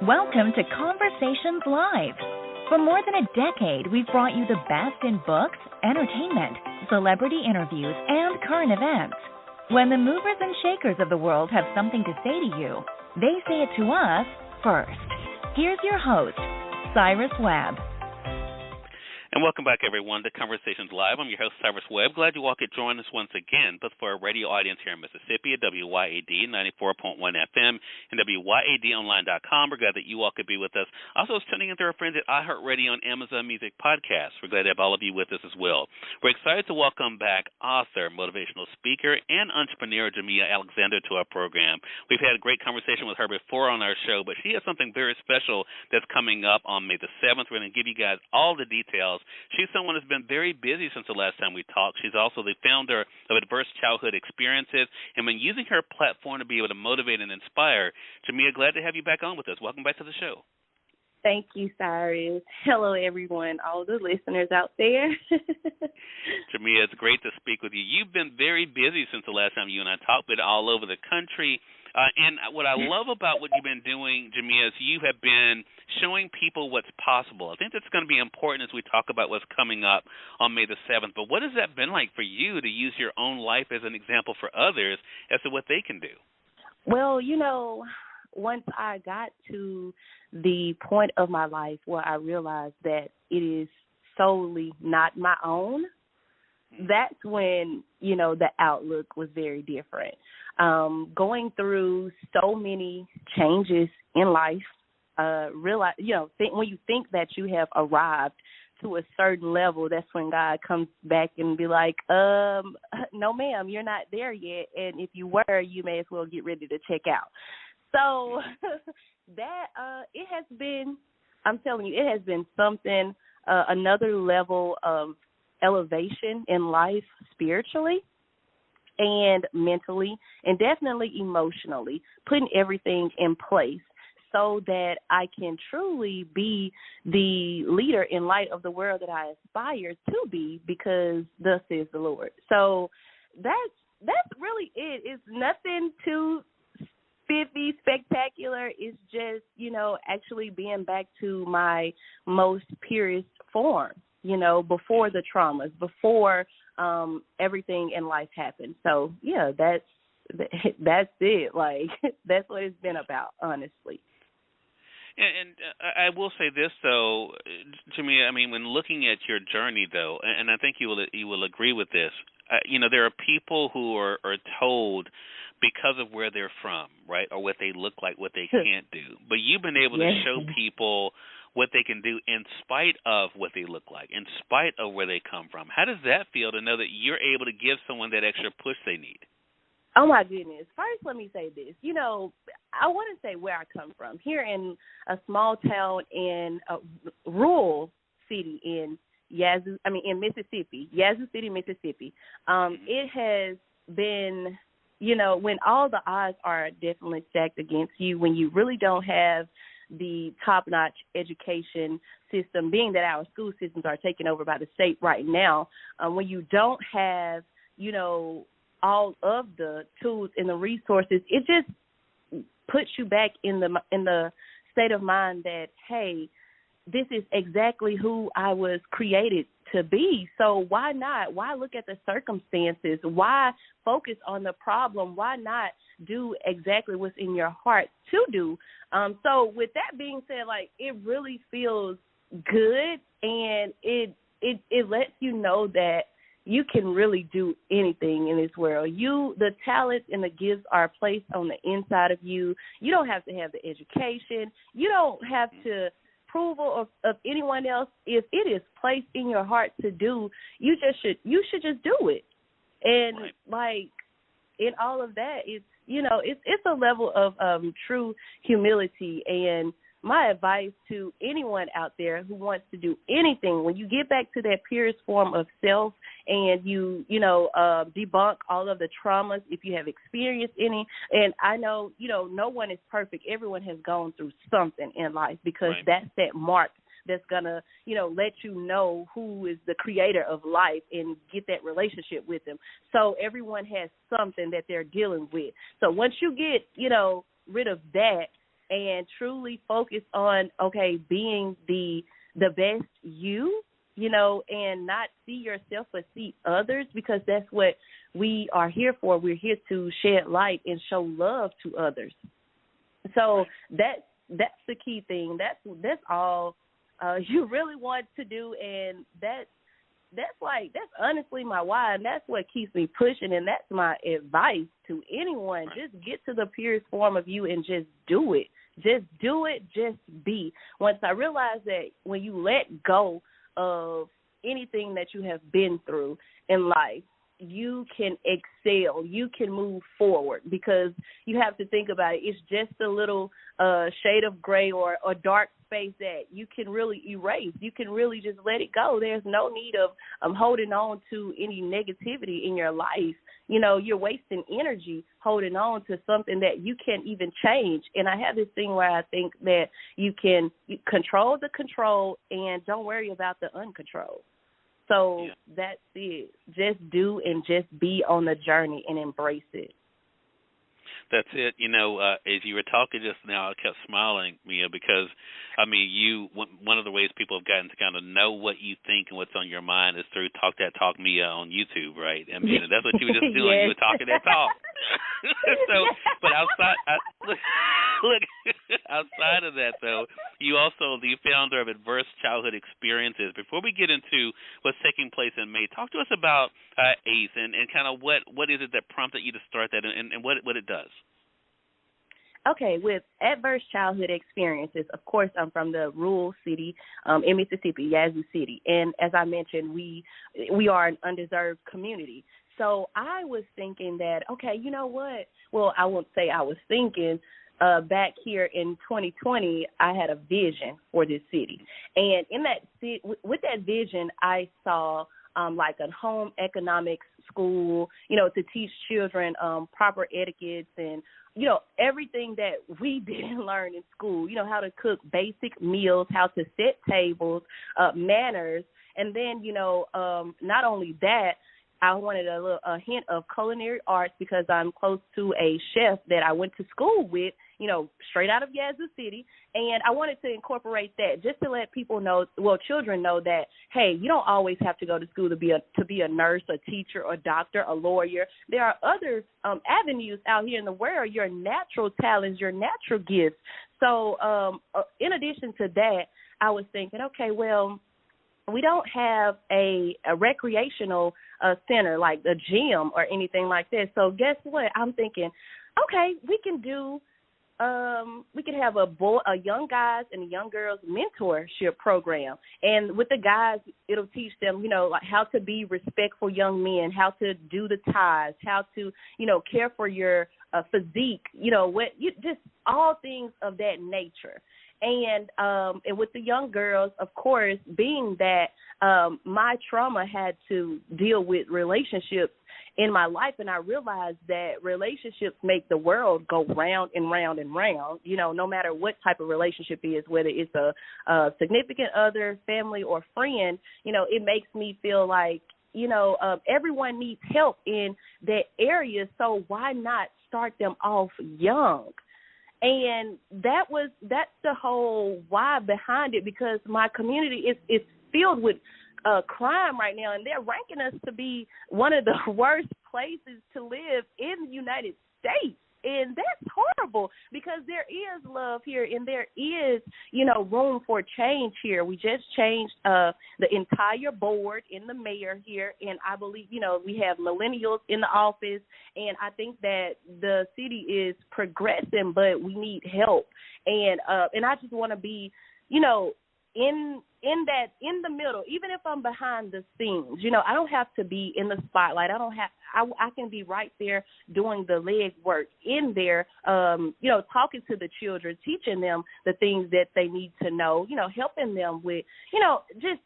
Welcome to Conversations Live. For more than a decade, we've brought you the best in books, entertainment, celebrity interviews, and current events. When the movers and shakers of the world have something to say to you, they say it to us first. Here's your host, Cyrus Webb. And welcome back, everyone, to Conversations Live. I'm your host, Cyrus Webb. Glad you all could join us once again, but for our radio audience here in Mississippi at WYAD 94.1 FM and WYADonline.com. We're glad that you all could be with us. Also, tuning in to our friends at iHeartRadio and Amazon Music Podcasts. We're glad to have all of you with us as well. We're excited to welcome back author, motivational speaker, and entrepreneur Jamiah Alexander to our program. We've had a great conversation with her before on our show, but she has something very special that's coming up on May the 7th. We're going to give you guys all the details. She's someone who's been very busy since the last time we talked. She's also the founder of Adverse Childhood Experiences, and when using her platform to be able to motivate and inspire, Jamiah, glad to have you back on with us. Welcome back to the show. Thank you, Cyrus. Hello, everyone, all the listeners out there. Jamiah, it's great to speak with you. You've been very busy since the last time you and I talked, but all over the country. And what I love about what you've been doing, Jamiah, is you have been showing people what's possible. I think that's going to be important as we talk about what's coming up on May the 7th. But what has that been like for you to use your own life as an example for others as to what they can do? Well, once I got to the point of my life where I realized that it is solely not my own, that's when, the outlook was very different. Going through so many changes in life, when you think that you have arrived to a certain level, that's when God comes back and be like, no, ma'am, you're not there yet. And if you were, you may as well get ready to check out. So it has been, I'm telling you, it has been something, another level of elevation in life spiritually and mentally and definitely emotionally, putting everything in place so that I can truly be the leader in light of the world that I aspire to be, because thus is the Lord. So that's really it. It's nothing too spiffy, spectacular. It's just, actually being back to my most purest form, before the traumas, before everything in life happened. So, yeah, that's it. Like, that's what it's been about, honestly. And I will say this, though, Jamiah, when looking at your journey, though, and I think you will agree with this, there are people who are told because of where they're from, right, or what they look like, what they can't do. But you've been able to show people what they can do in spite of what they look like, in spite of where they come from. How does that feel to know that you're able to give someone that extra push they need? Oh, my goodness. First, let me say this. I want to say where I come from. Here in a small town in a rural city in Mississippi, Yazoo City, Mississippi. It has been, when all the odds are definitely stacked against you, when you really don't have the top-notch education system, being that our school systems are taken over by the state right now, when you don't have, all of the tools and the resources, it just puts you back in the state of mind that, hey, this is exactly who I was created to be. So why not? Why look at the circumstances? Why focus on the problem? Why not do exactly what's in your heart to do? So with that being said, it really feels good, and it lets you know that you can really do anything in this world. The talents and the gifts are placed on the inside of you. You don't have to have the education. You don't have to approval of anyone else. If it is placed in your heart to do, you should just do it. And in all of that, it's a level of true humility. And my advice to anyone out there who wants to do anything, when you get back to that purest form of self and you debunk all of the traumas, if you have experienced any, and I know, no one is perfect. Everyone has gone through something in life, because that's that mark that's going to, let you know who is the creator of life and get that relationship with them. So everyone has something that they're dealing with. So once you get, rid of that, and truly focus on, okay, being the best you, and not see yourself but see others, because that's what we are here for. We're here to shed light and show love to others. So that's the key thing. That's all you really want to do, and that's honestly my why, and that's what keeps me pushing, and that's my advice to anyone. Just get to the purest form of you and just do it. Just do it. Just be. Once I realized that when you let go of anything that you have been through in life, you can excel, you can move forward, because you have to think about it. It's just a little shade of gray or dark space that you can really erase. You can really just let it go. There's no need of holding on to any negativity in your life. You're wasting energy holding on to something that you can't even change. And I have this thing where I think that you control the control and don't worry about the uncontrolled. So that's it. Just do and just be on the journey and embrace it. That's it. As you were talking just now, I kept smiling, Mia, because, one of the ways people have gotten to kind of know what you think and what's on your mind is through Talk That Talk Mia on YouTube, right? I mean, that's what you were just doing. Yes. You were talking that talk. But outside of that, though, you also the founder of Adverse Childhood Experiences. Before we get into what's taking place in May, talk to us about ACE and kind of what is it that prompted you to start that and what it does. Okay, with Adverse Childhood Experiences, of course, I'm from the rural city in Mississippi, Yazoo City. And as I mentioned, we are an undeserved community. So I was thinking that, okay, you know what? Well, I won't say I was thinking. Back here in 2020, I had a vision for this city. And in that with that vision, I saw like a home economics school, to teach children proper etiquettes and, everything that we didn't learn in school, how to cook basic meals, how to set tables, manners. And then, not only that, I wanted a hint of culinary arts because I'm close to a chef that I went to school with, straight out of Yazoo City. And I wanted to incorporate that just to let people know, children know that, hey, you don't always have to go to school to be a nurse, a teacher, a doctor, a lawyer. There are other avenues out here in the world, your natural talents, your natural gifts. So in addition to that, I was thinking, okay, well, we don't have a recreational center like a gym or anything like that. So guess what? I'm thinking, okay, we can have a young guys and a young girls mentorship program. And with the guys, it'll teach them, like how to be respectful young men, how to do the ties, how to, care for your physique, just all things of that nature. And with the young girls, of course, being that my trauma had to deal with relationships in my life, and I realized that relationships make the world go round and round and round, no matter what type of relationship it is, whether it's a significant other, family, or friend, it makes me feel like, everyone needs help in that area, so why not start them off young? And that's the whole why behind it, because my community is filled with crime right now, and they're ranking us to be one of the worst places to live in the United States. And that's horrible, because there is love here and there is, room for change here. We just changed the entire board in the mayor here, and I believe, we have millennials in the office, and I think that the city is progressing, but we need help. And I just want to be, in the middle, even if I'm behind the scenes, I don't have to be in the spotlight. I can be right there doing the leg work in there, talking to the children, teaching them the things that they need to know, helping them with, just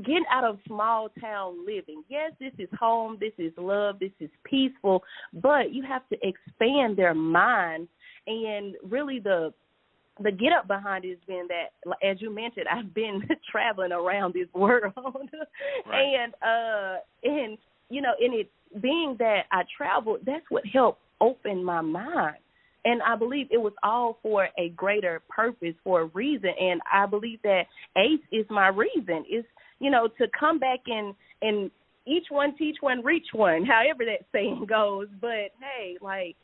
getting out of small town living. Yes, this is home, this is love, this is peaceful, but you have to expand their minds. And really the get up behind it has been that, as you mentioned, I've been traveling around this world. Right. And it being that I traveled, that's what helped open my mind. And I believe it was all for a greater purpose, for a reason. And I believe that ACE is my reason. It's, to come back and each one teach one, reach one, however that saying goes. But, hey, like,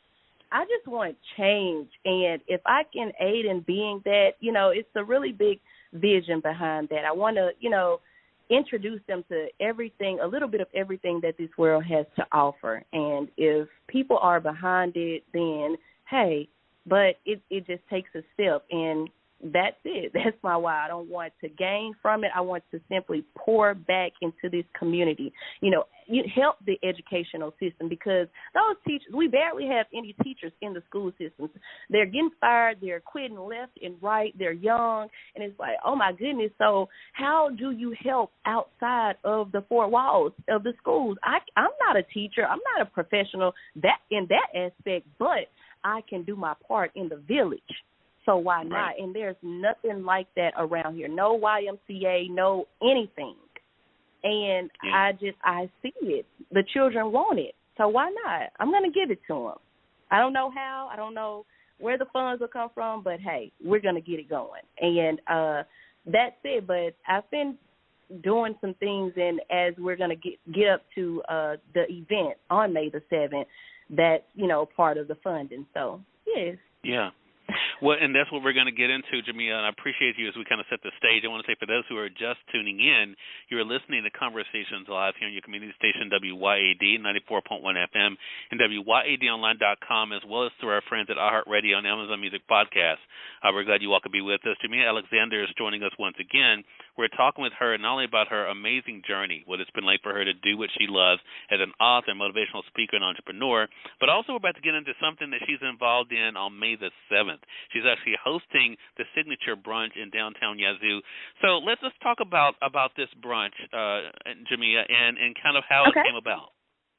I just want change. And if I can aid in being that, it's a really big vision behind that. I want to, introduce them to everything, a little bit of everything that this world has to offer. And if people are behind it, then, hey, but it just takes a step. And that's it. That's my why. I don't want to gain from it. I want to simply pour back into this community. You help the educational system, because those teachers, we barely have any teachers in the school systems. They're getting fired. They're quitting left and right. They're young. And it's like, oh, my goodness. So how do you help outside of the four walls of the schools? I'm not a teacher. I'm not a professional in that aspect, but I can do my part in the village. So why not? Right. And there's nothing like that around here. No YMCA, no anything. And I see it. The children want it. So why not? I'm going to give it to them. I don't know how. I don't know where the funds will come from, but, hey, we're going to get it going. And that's it. But I've been doing some things, and as we're going to get up to the event on May the 7th, that's, part of the funding. So, yes. Yeah. Well, and that's what we're going to get into, Jamiah, and I appreciate you as we kind of set the stage. I want to say, for those who are just tuning in, you're listening to Conversations Live here on your community station, WYAD 94.1 FM, and WYADonline.com, as well as through our friends at iHeartRadio and Amazon Music Podcast. We're glad you all could be with us. Jamiah Alexander is joining us once again. We're talking with her not only about her amazing journey, what it's been like for her to do what she loves as an author, motivational speaker, and entrepreneur, but also we're about to get into something that she's involved in on May the 7th. She's actually hosting the Signature Brunch in downtown Yazoo. So let's talk about this brunch, Jamiah, and kind of how it came about.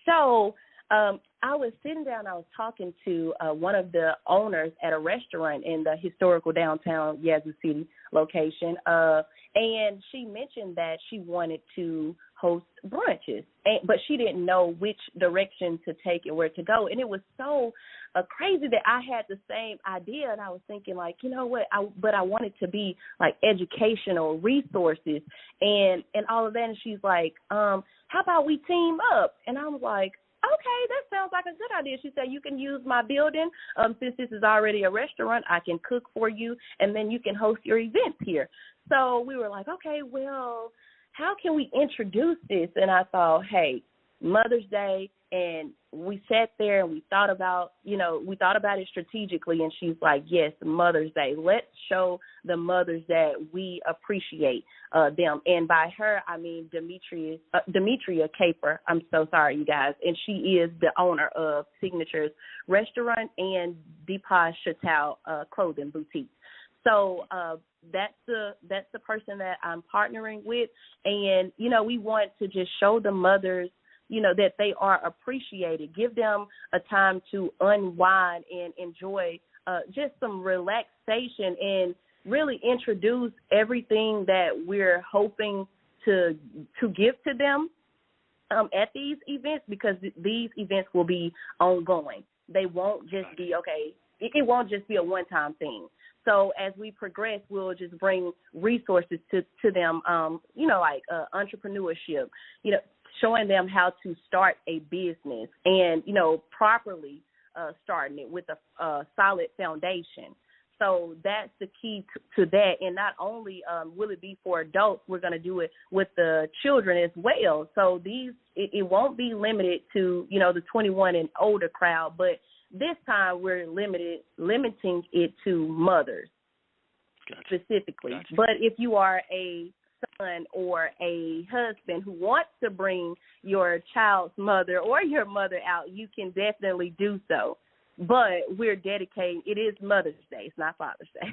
So I was sitting down, I was talking to one of the owners at a restaurant in the historical downtown Yazoo City location, and she mentioned that she wanted to host brunches, but she didn't know which direction to take and where to go. And it was so crazy that I had the same idea, and I was thinking, like, you know what, but I wanted to be like educational resources and all of that. And she's like, how about we team up? And I was like, okay, that sounds like a good idea. She said, you can use my building. Since this is already a restaurant, I can cook for you, and then you can host your events here. So we were like, okay, well, how can we introduce this? And I thought, hey, Mother's Day, and we sat there and we thought about it strategically, and she's like, yes, Mother's Day. Let's show the mothers that we appreciate them. And by her, I mean Demetria Caper. I'm so sorry, you guys. And she is the owner of Signature's Restaurant and Deepa Chatal Clothing Boutique. So that's the person that I'm partnering with. And, we want to just show the mothers, that they are appreciated. Give them a time to unwind and enjoy just some relaxation, and really introduce everything that we're hoping to give to them at these events, because these events will be ongoing. They won't just be, it won't just be a one-time thing. So as we progress, we'll just bring resources to them, like entrepreneurship, showing them how to start a business and, properly starting it with a solid foundation. So that's the key to that. And not only will it be for adults, we're going to do it with the children as well. So it won't be limited to, the 21 and older crowd, but this time we're limiting it to mothers. Gotcha. Specifically. Gotcha. But if you are a son or a husband who wants to bring your child's mother or your mother out, you can definitely do so. But we're dedicating, it is Mother's Day, it's not Father's Day.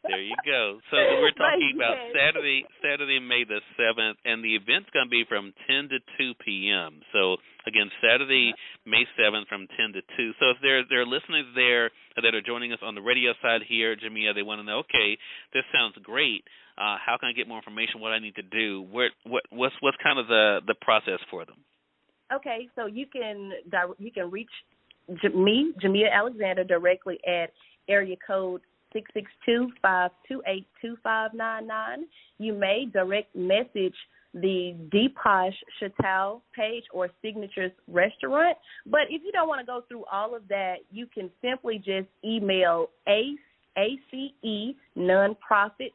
There you go. So we're talking about Saturday, May the 7th, and the event's going to be from 10 to 2 p.m. So, again, Saturday, May 7th from 10 to 2. So if there are listeners there that are joining us on the radio side here, Jamiah, they want to know, okay, this sounds great. How can I get more information, what I need to do? What's kind of the process for them? Okay, so you can reach me, Jamiah Alexander, directly at area code 662-528-2599. You may direct message the Deepash Chatal page or Signature's Restaurant. But if you don't want to go through all of that, you can simply just email ACE nonprofit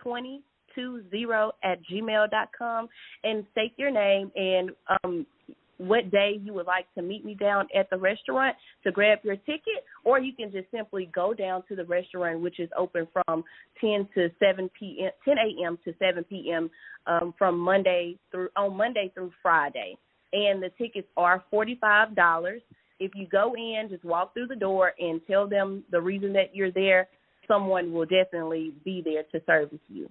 2020@gmail.com and state your name and what day you would like to meet me down at the restaurant to grab your ticket, or you can just simply go down to the restaurant, which is open from 10 a.m. to 7 p.m. From Monday through Friday. And the tickets are $45. If you go in, just walk through the door and tell them the reason that you're there. Someone will definitely be there to service you.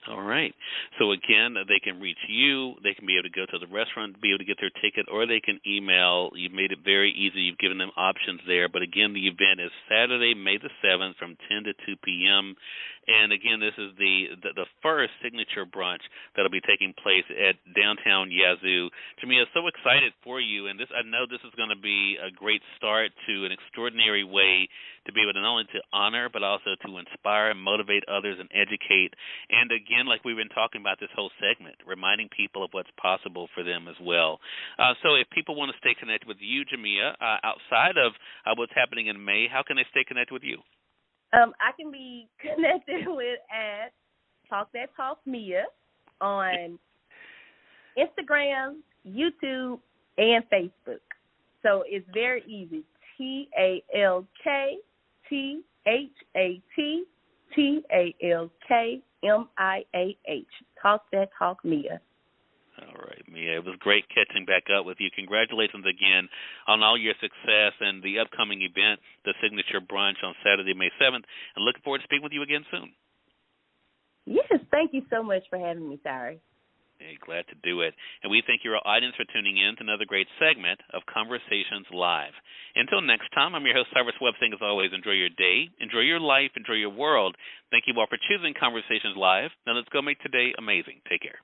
All right. So, again, they can reach you. They can be able to go to the restaurant, be able to get their ticket, or they can email. You've made it very easy. You've given them options there. But, again, the event is Saturday, May the 7th from 10 to 2 p.m. And, again, this is the first Signature Brunch that will be taking place at downtown Yazoo. Jamiah, so excited for you. And I know this is going to be a great start to an extraordinary way to be able to not only to honor but also to inspire and motivate others and educate. And, again, like we've been talking about this whole segment, reminding people of what's possible for them as well. So if people want to stay connected with you, Jamiah, outside of what's happening in May, how can they stay connected with you? I can be connected with at Talk That Talk Mia on Instagram, YouTube, and Facebook. So it's very easy. TalkThatTalkMiah. Talk That Talk Mia. All right, Mia. It was great catching back up with you. Congratulations again on all your success and the upcoming event, the Signature Brunch on Saturday, May 7th. And looking forward to speaking with you again soon. Yes, thank you so much for having me, Cyrus. Hey, glad to do it. And we thank your audience for tuning in to another great segment of Conversations Live. Until next time, I'm your host, Cyrus Webb, saying as always, enjoy your day, enjoy your life, enjoy your world. Thank you all for choosing Conversations Live. Now let's go make today amazing. Take care.